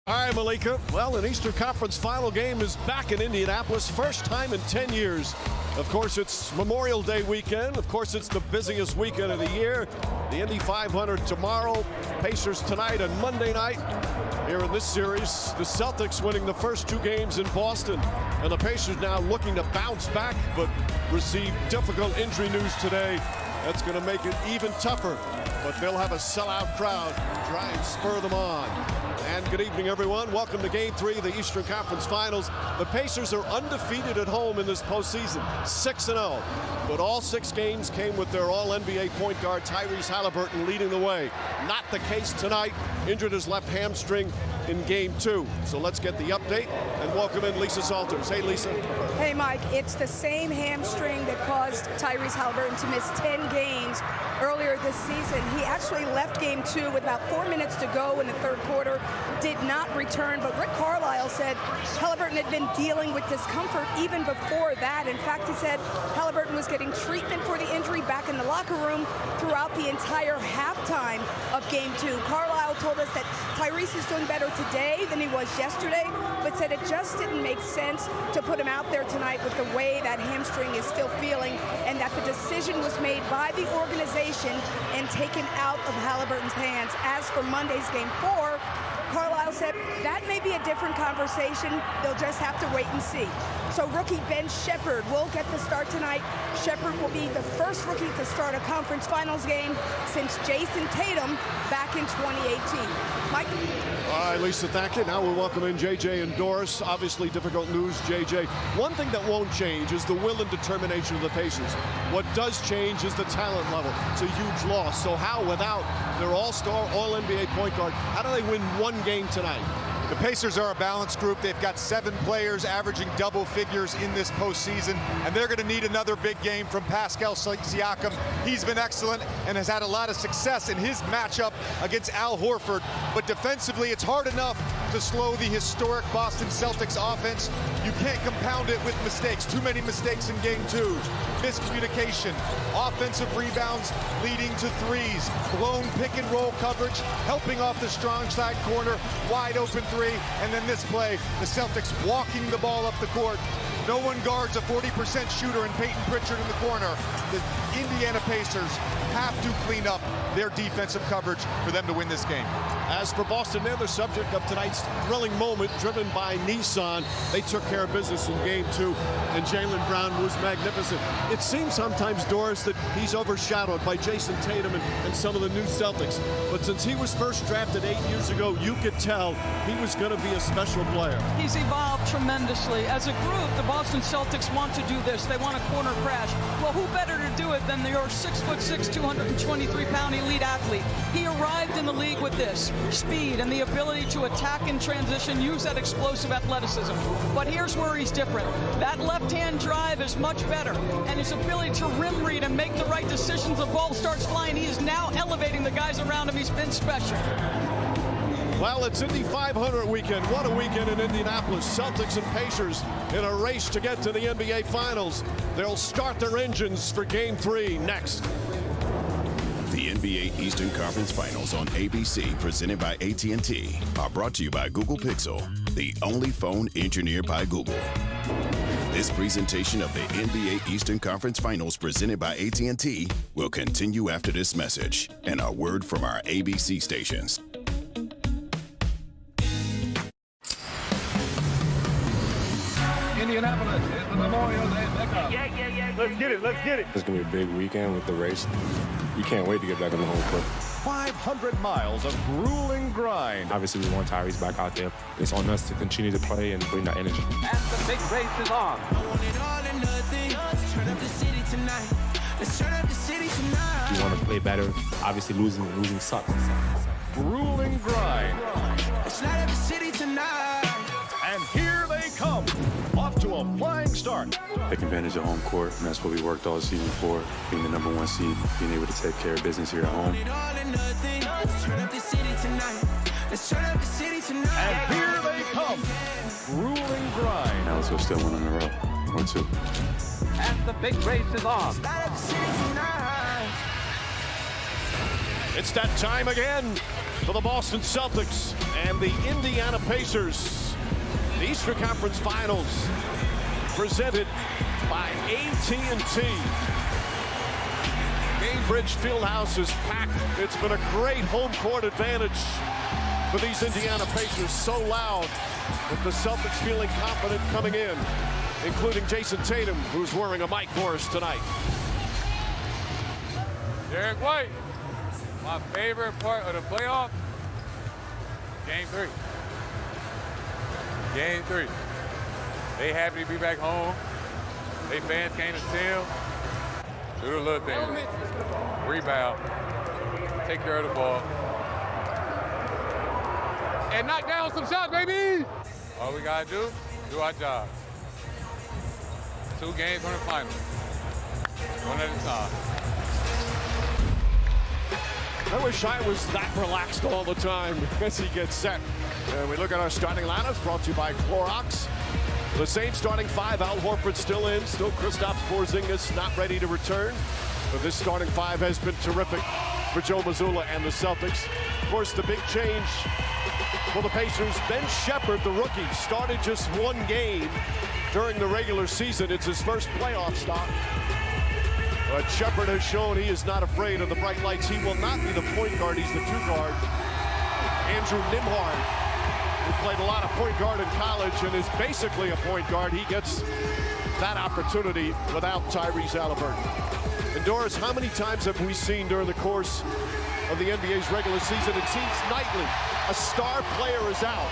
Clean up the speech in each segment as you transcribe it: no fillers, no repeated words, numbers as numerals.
All right, Malika. Well, an Eastern Conference final game is back in Indianapolis. First time in 10 years. Of course, it's Memorial Day weekend. Of course, it's the busiest weekend of the year. The Indy 500 tomorrow. Pacers tonight and Monday night. Here in this series, the Celtics winning the first two games in Boston. And the Pacers now looking to bounce back, but received difficult injury news today. That's going to make it even tougher. But they'll have a sellout crowd to try and spur them on. And good evening, everyone. Welcome to Game 3 of the Eastern Conference Finals. The Pacers are undefeated at home in this postseason, 6-0. But all 6 games came with their All-NBA point guard Tyrese Halliburton leading the way. Not the case tonight. Injured his left hamstring in Game 2. So let's get the update and welcome in Lisa Salters. Hey, Lisa. Hey, Mike. It's the same hamstring that caused Tyrese Halliburton to miss 10 games earlier this season. He actually left Game 2 with about 4 minutes to go in the third quarter. Did not return, but Rick Carlisle said Halliburton had been dealing with discomfort even before that. In fact, he said Halliburton was getting treatment for the injury back in the locker room throughout the entire halftime of Game 2. Carlisle told us that Tyrese is doing better today than he was yesterday, but said it just didn't make sense to put him out there tonight with the way that hamstring is still feeling, and that the decision was made by the organization and taken out of Halliburton's hands. As for Monday's Game 4, Carlisle said that may be a different conversation. They'll just have to wait and see. So rookie Ben Shepherd will get the start tonight. Shepherd will be the first rookie to start a conference finals game since Jason Tatum back in 2018. Mike? All right, Lisa, thank you. Now we'll welcome in JJ and Doris. Obviously difficult news, JJ. One thing that won't change is the will and determination of the Pacers. What does change is the talent level. It's a huge loss. So how, without their all-star, all-NBA point guard, how do they win one game tonight? The Pacers are a balanced group. They've got 7 players averaging double figures in this postseason, and they're going to need another big game from Pascal Siakam. He's been excellent and has had a lot of success in his matchup against Al Horford. But defensively, it's hard enough to slow the historic Boston Celtics offense. You can't compound it with mistakes. Too many mistakes in Game 2. Miscommunication, offensive rebounds leading to threes, blown pick and roll coverage, helping off the strong side corner, wide open three, and then this play, the Celtics walking the ball up the court. No one guards a 40% shooter in Peyton Pritchard in the corner. The Indiana Pacers have to clean up their defensive coverage for them to win this game. As for Boston, they're the subject of tonight's thrilling moment driven by Nissan. They took care of business in Game 2, and Jaylen Brown was magnificent. It seems sometimes, Doris, that he's overshadowed by Jason Tatum and some of the new Celtics. But since he was first drafted 8 years ago, you could tell he was going to be a special player. He's evolved tremendously. As a group, the Boston Celtics want to do this. They want a corner crash. Well, who better to do it than your 6'6", 223-pound elite athlete? He arrived in the league with this speed and the ability to attack in transition, use that explosive athleticism. But here's where he's different. That left-hand drive is much better, and his ability to rim read and make the right decisions, the ball starts flying. He is now elevating the guys around him. He's been special. Well, it's Indy 500 weekend. What a weekend in Indianapolis. Celtics and Pacers in a race to get to the NBA Finals. They'll start their engines for Game 3 next. The NBA Eastern Conference Finals on ABC, presented by AT&T, are brought to you by Google Pixel, the only phone engineered by Google. This presentation of the NBA Eastern Conference Finals presented by AT&T will continue after this message and a word from our ABC stations. Indianapolis is the Memorial Day Mecca. Yeah. Let's get it, let's get it. It's going to be a big weekend with the race. You can't wait to get back on the home court. 500 miles of grueling grind. Obviously, we want Tyrese back out there. It's on us to continue to play and bring that energy. And the big race is on. We want to play better. Obviously, losing sucks. Grueling grind. And here they come. Off to a flying start. Take advantage of home court, and that's what we worked all season for, being the #1 seed, being able to take care of business here at home. And here they come. Grueling grind. Now let's go steal one in a row, or 2. And the big race is on. It's that time again. for the Boston Celtics and the Indiana Pacers. The Eastern Conference Finals presented by AT&T. Gainbridge Fieldhouse is packed. It's been a great home court advantage for these Indiana Pacers. So loud that the Celtics feeling confident coming in, including Jason Tatum, who's wearing a mic for us tonight. Derek White, my favorite part of the playoff, Game 3. Game 3. They happy to be back home. They fans came to see them. Do the little things. Rebound. Take care of the ball. And knock down some shots, baby! All we gotta do our job. 2 games on the final. One at a time. I wish I was that relaxed all the time as he gets set. And we look at our starting lineups, brought to you by Clorox. The same starting 5, Al Horford still in, still Kristaps Porzingis not ready to return. But this starting 5 has been terrific for Joe Mazzulla and the Celtics. Of course, the big change for the Pacers, Ben Shepherd, the rookie, started just 1 game during the regular season. It's his first playoff stop. But Shepherd has shown he is not afraid of the bright lights. He will not be the point guard, he's the 2 guard. Andrew Nimhard, who played a lot of point guard in college and is basically a point guard. He gets that opportunity without Tyrese Halliburton. And Doris, how many times have we seen during the course of the NBA's regular season? It seems nightly a star player is out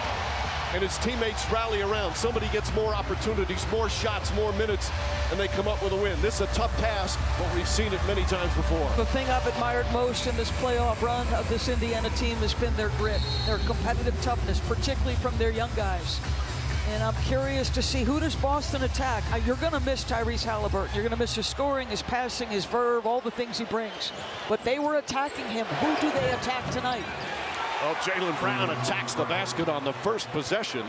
and his teammates rally around. Somebody gets more opportunities, more shots, more minutes, and they come up with a win. This is a tough task, but we've seen it many times before. The thing I've admired most in this playoff run of this Indiana team has been their grit, their competitive toughness, particularly from their young guys. And I'm curious to see, who does Boston attack? You're going to miss Tyrese Halliburton. You're going to miss his scoring, his passing, his verve, all the things he brings. But they were attacking him. Who do they attack tonight? Well, Jaylen Brown attacks the basket on the first possession.